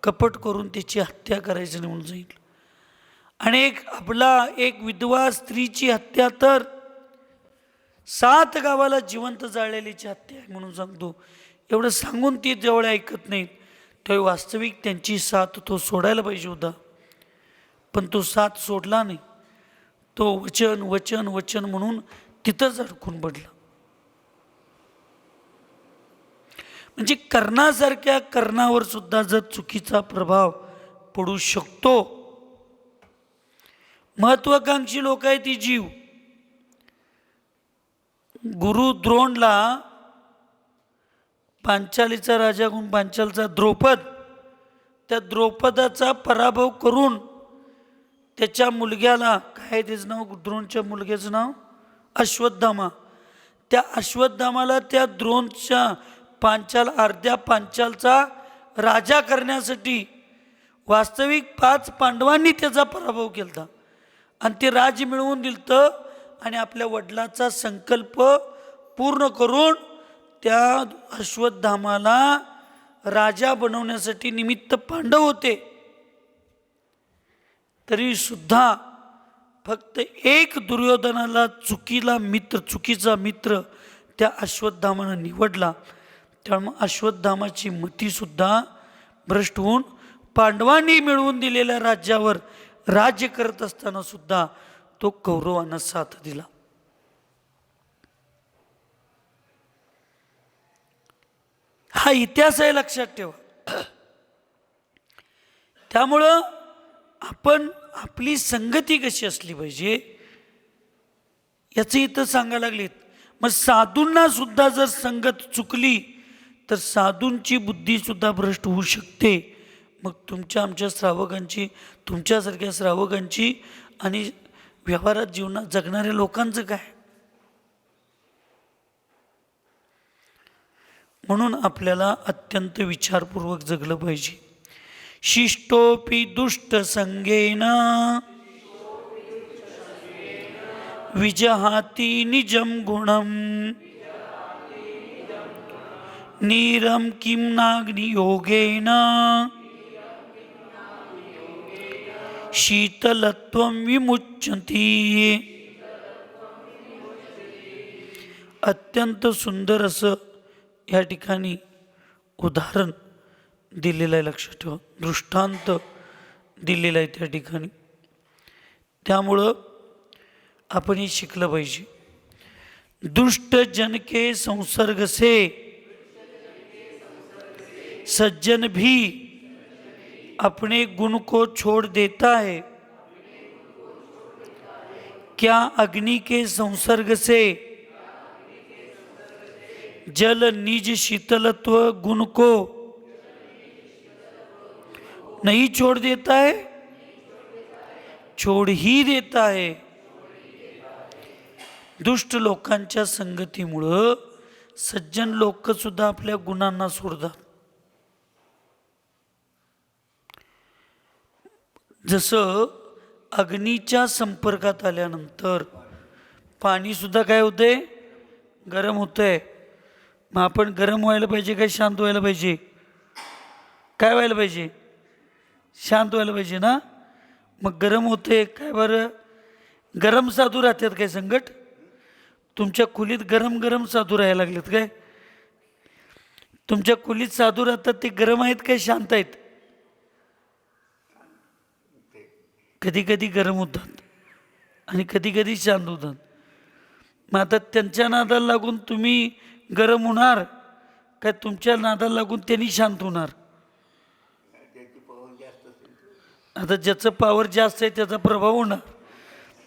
कपट करून त्याची हत्या करायचं नाही म्हणून सांगितलं. आणि एक विधवा स्त्रीची हत्या तर 7 गावाला जिवंत जाळलेलीची हत्या आहे म्हणून सांगतो. एवढं सांगून ती जवळ ऐकत नाहीत. तेव्हा वास्तविक त्यांची साथ तो सोडायला पाहिजे होता, पण तो साथ सोडला नाही. तो वचन वचन वचन म्हणून तिथंच अडकून पडला. म्हणजे कर्णासारख्या कर्णावर सुद्धा जर चुकीचा प्रभाव पडू शकतो. महत्वाकांक्षी लोक आहे ती जीव. गुरु द्रोणला पांचालीचा राजा गुण पांचालचा द्रौपद, त्या द्रौपदाचा पराभव करून त्याच्या मुलग्याला, काय त्याचं नाव, द्रोणच्या मुलग्याचं नाव अश्वत्थामा, त्या अश्वत्थामाला त्या द्रोणच्या अर्ध्या पांचालचा राजा करण्यासाठी वास्तविक 5 पांडवांनी त्याचा पराभव केला आणि ते राज्य मिळवून दिलं. आणि आपल्या वडिलाचा संकल्प पूर्ण करून त्या अश्वत्थामाला राजा बनवण्यासाठी निमित्त पांडव होते. तरी सुद्धा फक्त एक दुर्योधनाला चुकीचा मित्र त्या अश्वत्थामानं निवडला. त्यामुळे अश्वत्थामाची मती सुद्धा भ्रष्ट होऊन पांडवांनी मिळवून दिलेल्या राज्यावर राज्य करत असताना सुद्धा तो कौरवांना साथ दिला. हा इतिहास आहे, लक्षात ठेवा. त्यामुळं आपण आपली संगती कशी असली पाहिजे याचं इथं सांगायला लागलेत. मग साधूंना सुद्धा जर संगत चुकली तर साधूंची बुद्धी सुद्धा भ्रष्ट होऊ शकते. मग आमच्या श्रावकांची, तुमच्यासारख्या श्रावकांची आणि व्यवहारात जीवनात जगणाऱ्या लोकांचं काय? म्हणून आपल्याला अत्यंत विचारपूर्वक जगलं पाहिजे. शिष्टोपि दुष्ट संगेन विजहाती निजम गुणम नीरम किम नाग्नि योगेन शीतलत्वं विमुच्यते. अत्यंत सुंदर असं या ठिकाणी उदाहरण दिलेलं आहे, लक्षात ठेवा. दृष्टांत दिलेला आहे त्या ठिकाणी. त्यामुळं आपण हे शिकलं पाहिजे. दुष्ट जन के संसर्ग से सज्जन भी अपने गुण को छोड़ देता है. क्या अग्नि के संसर्ग से जल निज शीतलत्व गुण को नहीं छोड़ देता है? छोड़ ही देता है. दुष्ट लोकांच्या संगतीमुळं सज्जन लोक सुद्धा आपल्या गुणांना सोडतात. जसं अग्नीच्या संपर्कात आल्यानंतर पाणी सुद्धा काय होते, गरम होतंय. मग आपण गरम व्हायला पाहिजे काय शांत व्हायला पाहिजे? काय व्हायला पाहिजे? शांत व्हायला पाहिजे ना. मग गरम होते काय बरं? गरम साधू राहतात काय संकट? तुमच्या खोलीत गरम गरम साधू राहायला लागलेत काय? तुमच्या खोलीत साधू राहतात ते गरम आहेत काय शांत आहेत? कधी कधी गरम होतात आणि कधी कधी शांत होतात. मग आता त्यांच्या नादाला लागून तुम्ही गरम होणार काय तुमच्या नादाला लागून त्यांनी शांत होणार? आता ज्याचं पॉवर जास्त आहे त्याचा प्रभाव होणार.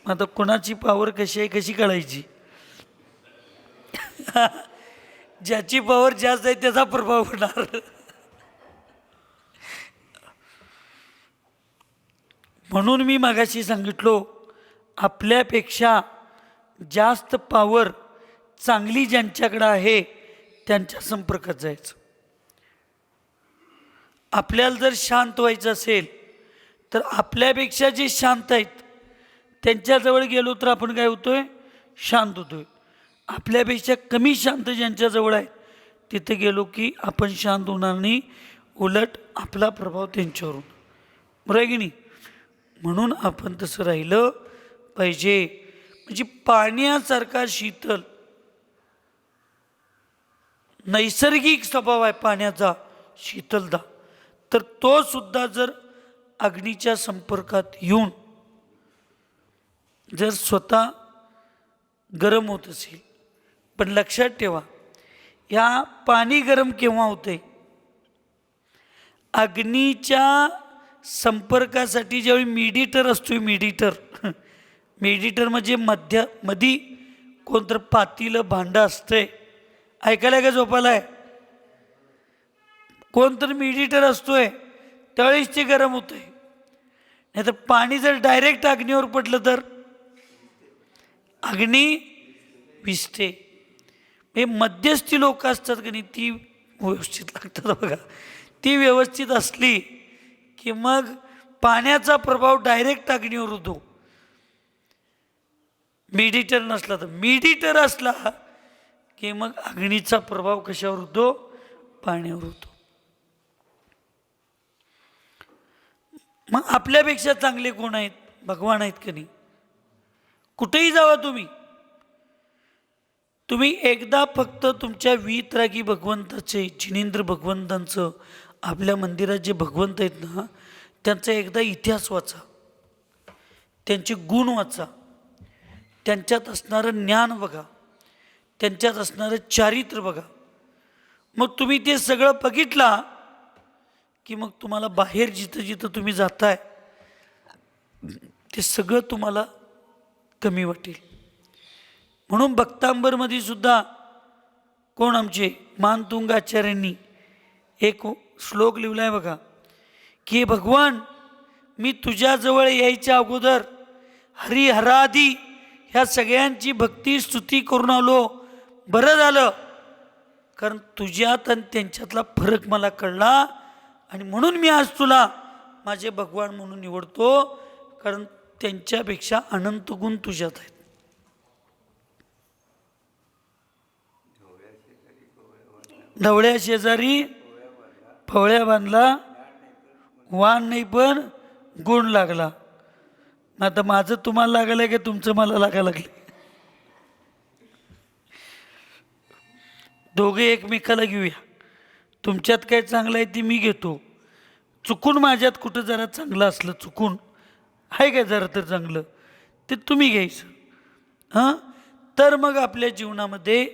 आता कोणाची पॉवर कशी आहे कशी कळायची? ज्याची पॉवर जास्त आहे त्याचा प्रभाव होणार. म्हणून मी मागाशी सांगितलो, आपल्यापेक्षा जास्त पावर चांगली ज्यांच्याकडे आहे त्यांच्या संपर्कात जायचं. आपल्याला जर शांत व्हायचं असेल तर आपल्यापेक्षा जे शांत आहेत त्यांच्याजवळ गेलो तर आपण काय होतोय? शांत होतोय. आपल्यापेक्षा कमी शांत ज्यांच्याजवळ आहे तिथे गेलो की आपण शांत होणार नाही, उलट आपला प्रभाव त्यांच्यावरून, बरं आहे की नाही? म्हणून आपण तसं राहिलं पाहिजे. म्हणजे पाण्यासारखा शीतल नैसर्गिक स्वभाव आहे पाण्याचा, शीतलता, तर तो सुद्धा जर अग्नीच्या संपर्कात येऊन जर स्वतः गरम होत असेल, पण लक्षात ठेवा, या पाणी गरम केव्हा होते? अग्नीच्या संपर्कासाठी ज्यावेळी मीडिटर असतो, मीडिटर म्हणजे मधी कोणतं पातीलं भांडं असतंय, ऐकायला का झोपायला आहे? कोणतरी मीडिटर असतोय त्यावेळेस ते गरम होतंय. नाही तर पाणी जर डायरेक्ट अग्नीवर पडलं तर अग्नी विझते. हे मध्यस्थी लोक असतात की नाही, ती व्यवस्थित लागतात बघा. ती व्यवस्थित असली की मग पाण्याचा प्रभाव डायरेक्ट अग्नीवर होतो. मीडिटर नसला तर, मीडिटर असला की मग अग्नीचा प्रभाव कशावर होतो? पाण्यावर होतो. मग आपल्यापेक्षा चांगले कोण आहेत? भगवान आहेत की नाही? कुठेही जावा तुम्ही एकदा फक्त तुमच्या वीतरागी भगवंताचे, जिनेंद्र भगवंतांचं, आपल्या मंदिरात जे भगवंत आहेत ना, त्यांचा एकदा इतिहास वाचा, त्यांचे गुण वाचा, त्यांच्यात असणारं ज्ञान बघा, त्यांच्यात असणारं चारित्र्य बघा. मग तुम्ही ते सगळं बघितला की मग तुम्हाला बाहेर जिथं जिथं तुम्ही जाताय ते सगळं तुम्हाला कमी वाटेल. म्हणून भक्तांबरमध्ये सुद्धा कोण आमचे मानतुंग आचार्यांनी एक श्लोक लिहिलाय बघा, की भगवान, मी तुझ्याजवळ यायच्या अगोदर हरिहरादी ह्या सगळ्यांची भक्ती स्तुती करून आलो, बरं झालं, कारण तुझ्यात आणि त्यांच्यातला फरक मला कळला आणि म्हणून मी आज तुला माझे भगवान म्हणून निवडतो, कारण त्यांच्यापेक्षा अनंत गुण तुझ्यात आहेत. ढवळ्या शेजारी फवळ्या बांधला, वाण नाही पण गुण लागला. आता माझं तुम्हाला लागायला की तुमचं मला लागायला लागले? दोघे एकमेकाला घेऊया. तुमच्यात काय चांगलं आहे ते मी घेतो, चुकून माझ्यात कुठं जरा चांगलं असलं, चुकून आहे काय जरा तर चांगलं, ते तुम्ही घ्यायचं. हां, तर मग आपल्या जीवनामध्ये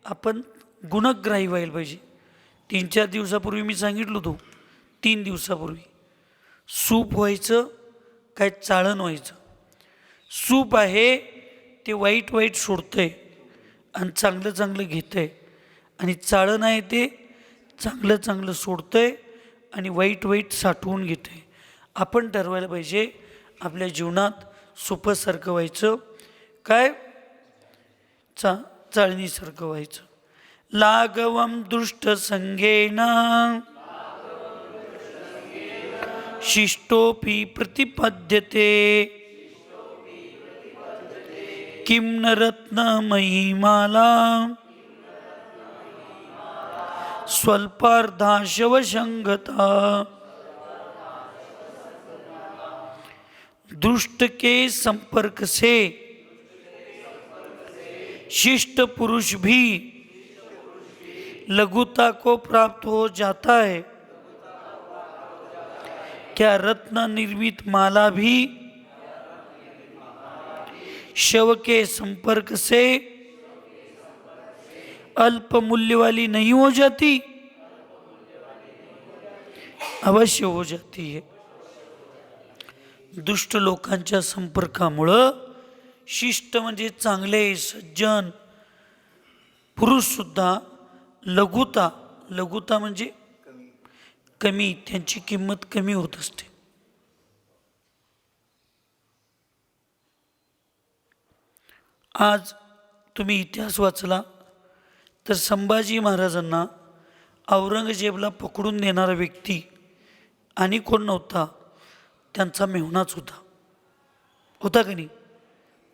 आपण गुणग्राही व्हायला पाहिजे. 3-4 दिवसापूर्वी मी सांगितलं होतो, 3 दिवसापूर्वी, सूप व्हायचं काय चाळण व्हायचं. सूप आहे ते वाईट वाईट सोडतंय आणि चांगलं चांगलं घेतंय, आणि चाळण आहे ते चांगलं चांगलं सोडतंय आणि वाईट वाईट साठवून घेतंय. आपण ठरवायला पाहिजे आपल्या जीवनात सूपासारखं व्हायचं काय चाळणीसारखं व्हायचं. लाघवं दृष्ट संगेन शिष्टोपि प्रतिपद्यते, किं न रत्नमयी माला स्वल्पार्धाशवशंगता. दुष्ट के संपर्क से शिष्ट पुरुष भी लघुता को प्राप्त हो जाता है, क्या रत्न निर्मित माला भी शव के संपर्क से अल्प मूल्य वाली नहीं हो जाती? अवश्य हो जाती है. दुष्ट लोकांच्या संपर्कामुळं शिष्ट म्हणजे चांगले सज्जन पुरुष सुद्धा लघुता म्हणजे कमी, त्यांची किंमत कमी होत असते. आज तुम्ही इतिहास वाचला तर संभाजी महाराजांना औरंगजेबला पकडून देणारा व्यक्ती आणि कोण नव्हता, त्यांचा मेहुणाच होता का नाही?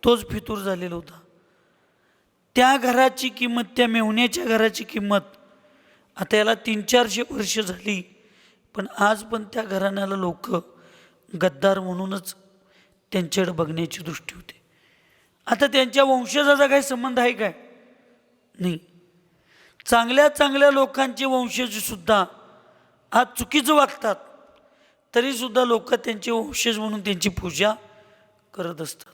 तोच फितूर झालेला होता. त्या घराची किंमत, त्या मेहुण्याच्या घराची किंमत आता याला 300-400 वर्ष झाली, पण आज पण त्या घराण्याला लोक गद्दार म्हणूनच त्यांच्याकडे बघण्याची दृष्टी होते. आता त्यांच्या वंशजाचा काही संबंध आहे काय? नाही. चांगल्या चांगल्या लोकांचे वंशज सुद्धा आज चुकीचं वागतात, तरीसुद्धा लोक त्यांचे वंशज म्हणून त्यांची पूजा करत असतात.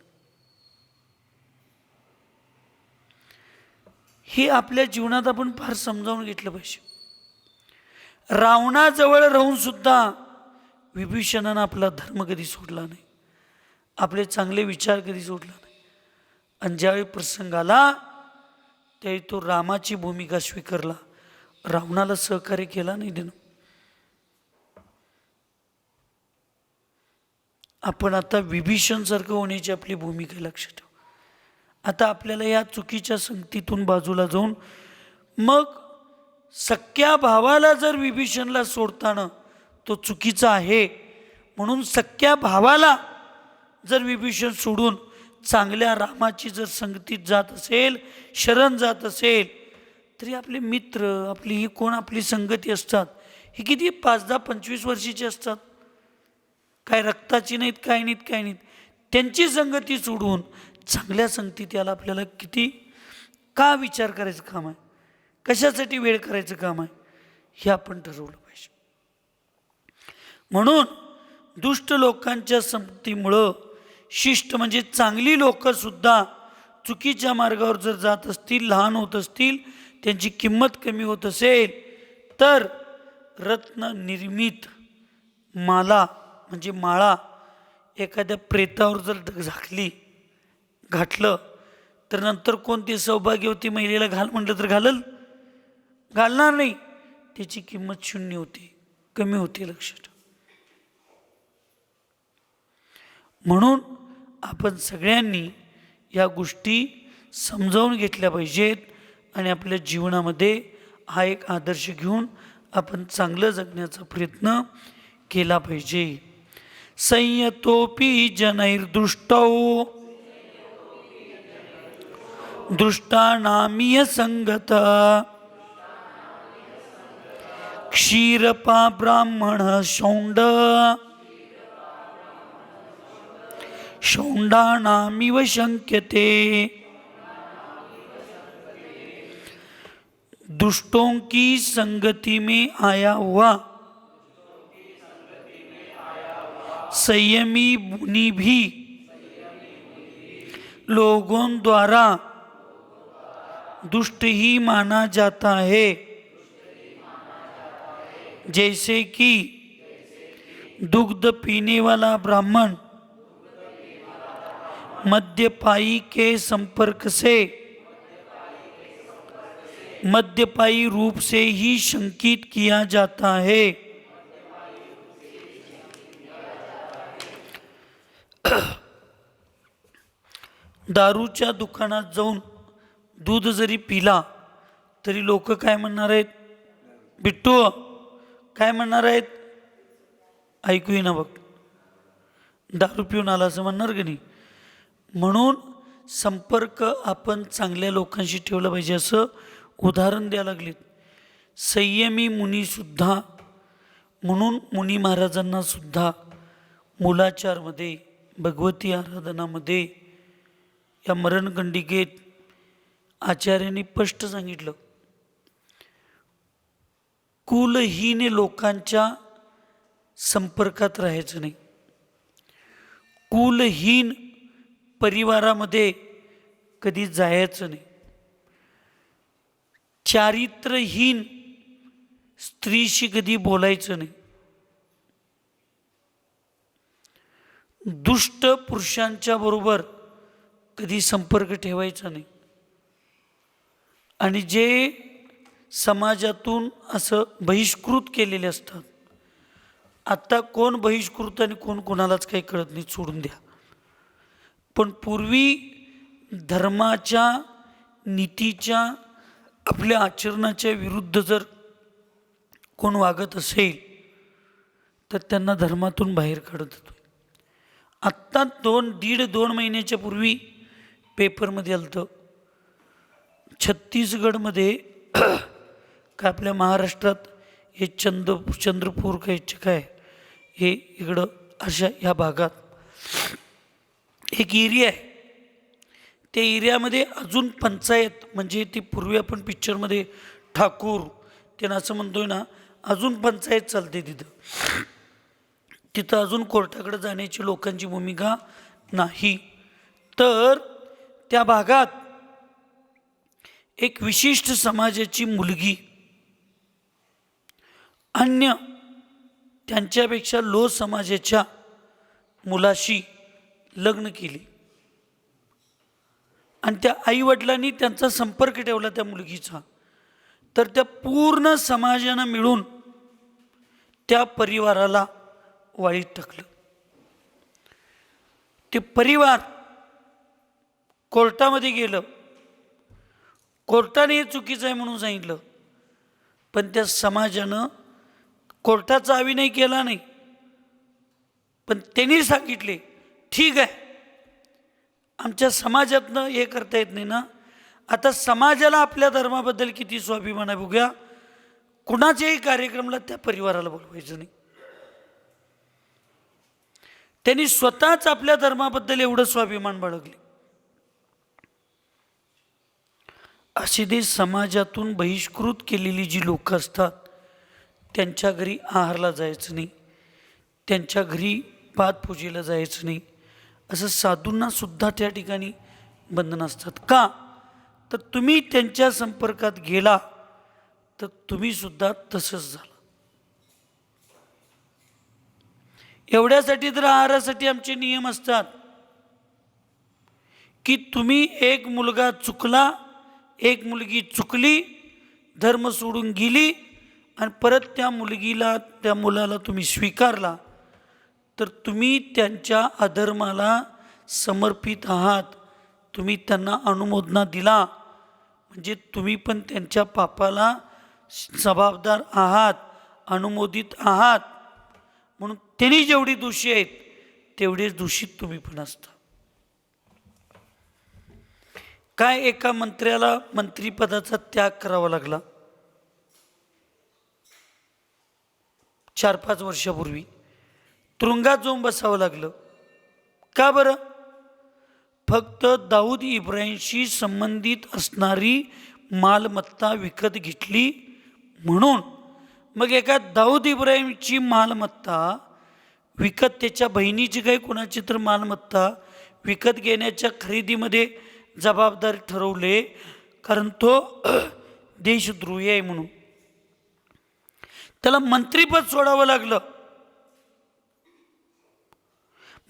हे आपल्या जीवनात आपण फार समजावून घेतलं पाहिजे. रावणाजवळ राहून सुद्धा विभीषणानं आपला धर्म कधी सोडला नाही, आपले चांगले विचार कधी सोडला नाही. आणि ज्यावेळी प्रसंग आला त्यावेळी तो रामाची भूमिका स्वीकारला, रावणाला सहकार्य केला नाही देणं. आपण आता विभीषणसारखं होण्याची आपली भूमिका लक्षात ठेवू. आता आपल्याला या चुकीच्या संगतीतून बाजूला जाऊन मग सख्या भावाला जर विभीषणला सोडताना तो चुकीचा आहे म्हणून सख्या भावाला जर विभीषण सोडून चांगल्या रामाची जर संगतीत जात असेल, शरण जात असेल, तरी आपले मित्र, आपली ही कोण आपली संगती असतात ही किती 5-10-25 वर्षाची असतात, काय रक्ताची नाहीत, काय नाहीत. त्यांची संगती सोडून चांगल्या संगतीत याला आपल्याला किती का विचार करायचं काम आहे, कशासाठी वेळ करायचं काम आहे, हे आपण ठरवलं पाहिजे. म्हणून दुष्ट लोकांच्या संगतीमुळं शिष्ट म्हणजे चांगली लोक सुद्धा चुकीच्या मार्गावर जर जात असतील, लहान होत असतील, त्यांची किंमत कमी होत असेल, तर रत्न निर्मित माला म्हणजे माळा एखाद्या प्रेतावर जर झाकली, घातलं, तर नंतर कोणती सौभाग्यवती महिलेला घाल म्हटलं तर घालणार नाही. त्याची किंमत शून्य होती, कमी होती. लक्षात. म्हणून आपण सगळ्यांनी या गोष्टी समजावून घेतल्या पाहिजेत आणि आपल्या जीवनामध्ये हा एक आदर्श घेऊन आपण चांगलं जगण्याचा प्रयत्न केला पाहिजे. संयतोपि जनैर्दुष्टौ दृष्टानामिय संगत क्षीरपा ब्राह्मण शौंड शौंडानामिव शंक्यते दुष्टों की संगति में आया हुआ संयमी मुनि भी लोगों द्वारा दुष्ट ही माना जाता है, जैसे कि दुग्ध पीने वाला ब्राह्मण मद्यपायी के संपर्क से मद्यपायी रूप से ही शंकित किया जाता है. दारूच्या दुकानात जाऊन दूध जरी पिला तरी लोक काय म्हणणार आहेत? बिट्टू काय म्हणणार आहेत? ऐकू ना बघ, दारू पिऊन आला असं म्हणणार की नाही? म्हणून संपर्क आपण चांगल्या लोकांशी ठेवला पाहिजे असं उदाहरण द्यायला लागलेत. संयमी मुनीसुद्धा, म्हणून मुनी महाराजांना सुद्धा मूलाचारमध्ये, भगवती आराधनामध्ये, या मरणगंडिकेत आचार्यांनी स्पष्ट सांगितलं, कुलहीन लोकांच्या संपर्कात राहायचं नाही. कुलहीन परिवारामध्ये कधी जायचं नाही. चारित्र्यहीन स्त्रीशी कधी बोलायचं नाही. दुष्ट पुरुषांच्या बरोबर कधी संपर्क ठेवायचा नाही. आणि जे समाजातून असं बहिष्कृत केलेले असतात, आता कोण बहिष्कृत आणि कोण कोणालाच काही कळत नाही, सोडून द्या. पण पूर्वी धर्माच्या नीतीच्या आपल्या आचरणाच्या विरुद्ध जर कोण वागत असेल तर त्यांना धर्मातून बाहेर काढत होतो. आत्ता 2 महिन्याच्या पूर्वी पेपरमध्ये आलं होतं, छत्तीसगडमध्ये काय आपल्या महाराष्ट्रात हे चंद्रपूर काय हे इकडं अशा ह्या भागात एक एरिया आहे. त्या एरियामध्ये अजून पंचायत, म्हणजे ती पूर्वी आपण पिक्चरमध्ये ठाकूर त्यांना असं म्हणतोय ना, अजून पंचायत चालते तिथं. तिथं अजून कोर्टाकडे जाण्याची लोकांची भूमिका नाही. तर त्या भागात एक विशिष्ट समाजाची मुलगी अन्य त्यांच्यापेक्षा लो समाजाच्या मुलाशी लग्न केली आणि त्या आईवडिलांनी त्यांचा संपर्क ठेवला त्या मुलगीचा. तर त्या पूर्ण समाजानं मिळून त्या परिवाराला वाळीत टाकलं. ते परिवार कोर्टामध्ये गेलं. कोर्टाने हे चुकीचं आहे म्हणून सांगितलं, पण त्या समाजानं कोर्टाचा अभिनय केला नाही. पण त्यांनी सांगितले ठीक आहे, आमच्या समाजातनं हे करता येत नाही ना, आता समाजाला आपल्या धर्माबद्दल किती स्वाभिमान आहे बघूया. कुणाच्याही कार्यक्रमाला त्या परिवाराला बोलवायचं नाही. त्यांनी स्वतःच आपल्या धर्माबद्दल एवढं स्वाभिमान बाळगले. अशी ते समाजातून बहिष्कृत केलेली जी लोक असतात त्यांच्या घरी आहारला जायचं नाही, त्यांच्या घरी पादपूजेला जायचं नाही. असं साधूंना सुद्धा त्या ठिकाणी बंधन असतात. का तर तुम्ही त्यांच्या संपर्कात गेला तर तुम्ही सुद्धा तसंच झाला. एवढ्यासाठी तर आहारासाठी आमचे नियम असतात की तुम्ही एक मुलगा चुकला, एक मुलगी चुकली, धर्म सोडून गेली आणि परत त्या मुलगीला त्या मुलाला तुम्ही स्वीकारला तर तुम्ही त्यांच्या अधर्माला समर्पित आहात. तुम्ही त्यांना अनुमोदना दिला म्हणजे तुम्ही पण त्यांच्या पापाला जबाबदार आहात, अनुमोदित आहात. म्हणून त्यांनी जेवढी दोषी आहेत तेवढेच दूषित तुम्ही पण असता. काय एका मंत्र्याला मंत्रिपदाचा त्याग करावा लागला 4-5 वर्षापूर्वी. तुरुंगात जाऊन बसावं लागलं. का बरं? फक्त दाऊद इब्राहिमशी संबंधित असणारी मालमत्ता विकत घेतली म्हणून. मग एका दाऊद इब्राहिमची मालमत्ता विकत, त्याच्या बहिणीची काही कोणाची तर मालमत्ता विकत घेण्याच्या खरेदीमध्ये जबाबदार ठरवले, कारण तो देशद्रोही आहे म्हणून त्याला मंत्रिपद सोडावं लागलं.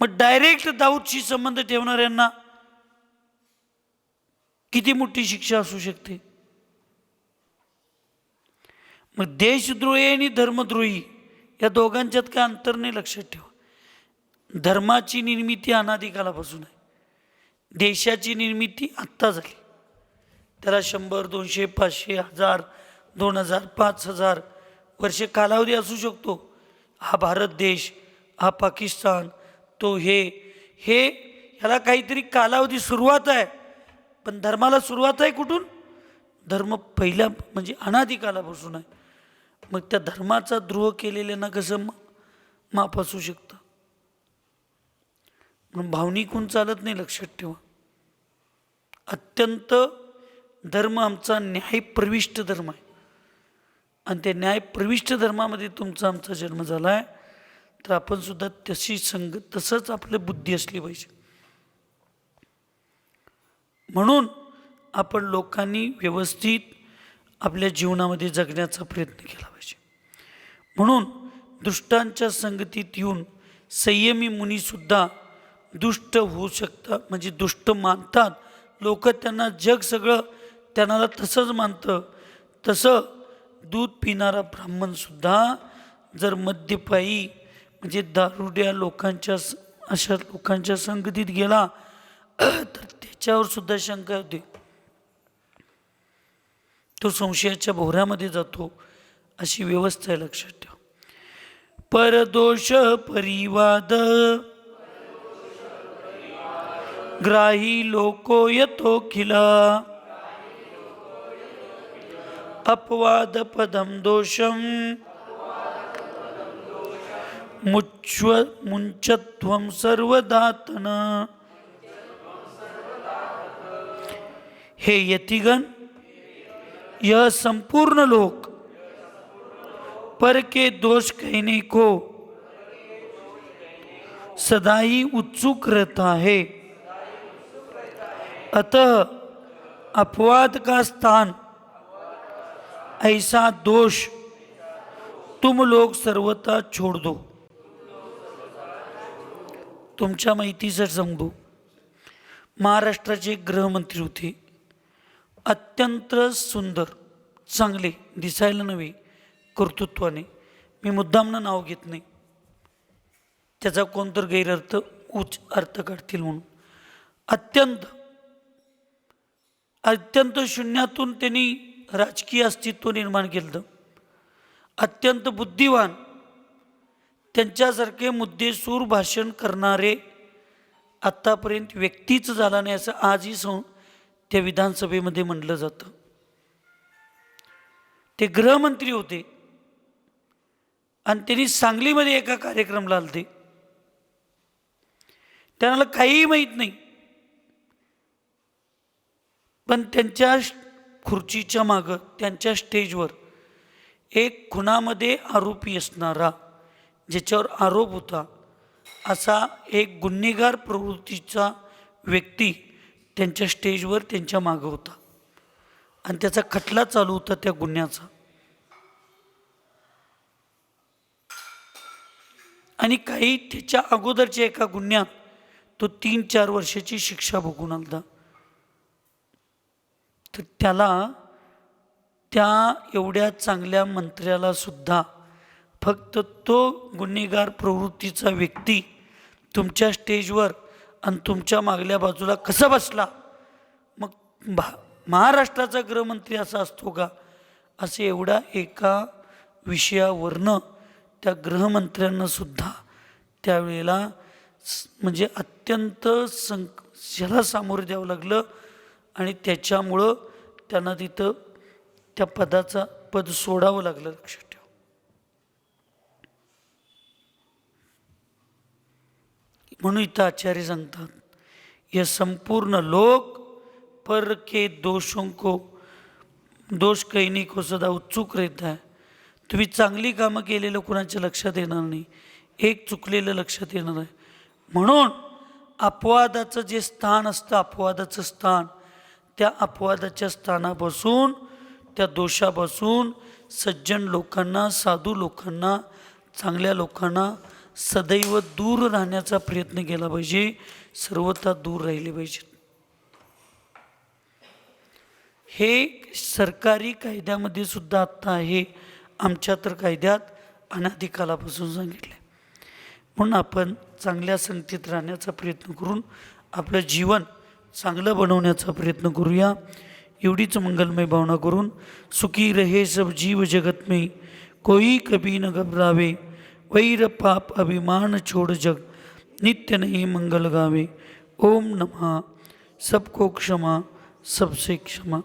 मग डायरेक्ट दाऊदशी संबंध ठेवणाऱ्यांना किती मोठी शिक्षा असू शकते. मग देशद्रोही आणि धर्मद्रोही या दोघांच्यात काय अंतर नाही, लक्षात ठेवा. धर्माची निर्मिती अनादी कालापासून आहे, देशाची निर्मिती आत्ता झाली. त्याला 100, 200, 500, 1000, 2000, 5000 वर्षे कालावधी असू शकतो. हा भारत देश, हा पाकिस्तान, तो हे ह्याला काहीतरी कालावधी सुरुवात आहे. पण धर्माला सुरुवात आहे कुठून? धर्म पहिल्या म्हणजे अनादी कालापासून आहे. मग त्या धर्माचा द्रोह केलेल्यांना कसं माफ असू शकतं? म्हणून भावनिकून चालत नाही, लक्षात ठेवा. अत्यंत धर्म आमचा न्यायप्रविष्ट धर्म आहे आणि त्या न्यायप्रविष्ट धर्मामध्ये तुमचा आमचा जन्म झाला आहे. तर आपण सुद्धा तसंच आपली बुद्धी असली पाहिजे. म्हणून आपण लोकांनी व्यवस्थित आपल्या जीवनामध्ये जगण्याचा प्रयत्न केला पाहिजे. म्हणून दुष्टांच्या संगतीत येऊन संयमी मुनीसुद्धा दुष्ट होऊ शकतात, म्हणजे दुष्ट मानतात लोक. त्यांना जग सगळं त्यांना तसंच मानतं. तसं दूध पिणारा ब्राह्मणसुद्धा जर मद्यपायी म्हणजे दारुड्या लोकांच्या अशा लोकांच्या संगतीत गेला तर त्याच्यावर सुद्धा शंका होती. तो संशयाच्या भोवऱ्यामध्ये जातो. अशी व्यवस्था आहे, लक्षात ठेवा. परदोष परिवाद ग्राही लोको यतोखिला अपवाद पदम दोषम मुंचत्वं सर्वदातन. हे यतिगण, यह संपूर्ण लोक पर के दोष कहने को सदा ही उत्सुक रहता है, अतः अपवाद का स्थान ऐसा दोष तुम लोग सर्वथा छोड़ दो. तुमच्या माहितीसाठी सांगतो, महाराष्ट्राचे गृहमंत्री होते. अत्यंत सुंदर, चांगले, दिसायला नव्हे, कर्तृत्वाने. मी मुद्दामनं नाव घेत नाही, त्याचा कोणतर गैरअर्थ उच्च अर्थ काढतील म्हणून. अत्यंत शून्यातून त्यांनी राजकीय अस्तित्व निर्माण केलं. अत्यंत बुद्धिवान, त्यांच्यासारखे मुद्देसूर भाषण करणारे आत्तापर्यंत व्यक्तीच झाला नाही, असं आजही त्या विधानसभेमध्ये म्हटलं जातं. ते गृहमंत्री होते आणि त्यांनी सांगलीमध्ये एका कार्यक्रमाला आलते. त्यांना काहीही माहीत नाही, पण त्यांच्या खुर्चीच्या मागं, त्यांच्या स्टेजवर एक खुनामध्ये आरोपी असणारा, ज्याच्यावर आरोप होता असा एक गुन्हेगार प्रवृत्तीचा व्यक्ती त्यांच्या स्टेजवर त्यांच्या मागं होता आणि त्याचा खटला चालू होता त्या गुन्ह्याचा. आणि काही त्याच्या अगोदरच्या एका गुन्ह्यात तो 3-4 वर्षाची शिक्षा भोगून आला. तर त्याला, त्या एवढ्या चांगल्या मंत्र्याला सुद्धा फक्त तो गुन्हेगार प्रवृत्तीचा व्यक्ती तुमच्या स्टेजवर आणि तुमच्या मागल्या बाजूला कसा बसला, मग महाराष्ट्राचा गृहमंत्री असा असतो का, असे एवढा एका विषयावरनं त्या गृहमंत्र्यांना सुद्धा त्यावेळेला म्हणजे अत्यंत ह्याला सामोरं द्यावं लागलं. आणि त्याच्यामुळं त्यांना तिथं त्या पद सोडावं लागलं. लक्षात ठेवा. म्हणून इथं आचार्य सांगतात, यह संपूर्ण लोक पर के दोषों को दोष कहने को सदा उत्सुक रहता है. तुम्ही चांगली कामं केलेलं कुणाच्या लक्षात येणार नाही, एक चुकलेलं लक्षात येणार आहे. म्हणून अपवादाचं जे स्थान असतं, अपवादाचं स्थान, त्या अपवादाच्या स्थानापासून, त्या दोषापासून सज्जन लोकांना, साधू लोकांना, चांगल्या लोकांना सदैव दूर राहण्याचा प्रयत्न केला पाहिजे, सर्वथा दूर राहिले पाहिजेत. हे सरकारी कायद्यामध्ये सुद्धा आत्ता आहे, आमच्या तर कायद्यात अनादिकालापासून सांगितले. म्हणून आपण चांगल्या संगतीत राहण्याचा प्रयत्न करून आपलं जीवन चांगलं बनवण्याचा प्रयत्न करूया. एवढीच मंगलमय भावना करून सुखी रहे सब जीव जगत में, कोई कभी न घबरावे, वैर पाप अभिमान छोड़ जग, नित्य नहीं मंगल गावे. ओम नमः. सबको क्षमा, सबसे क्षमा.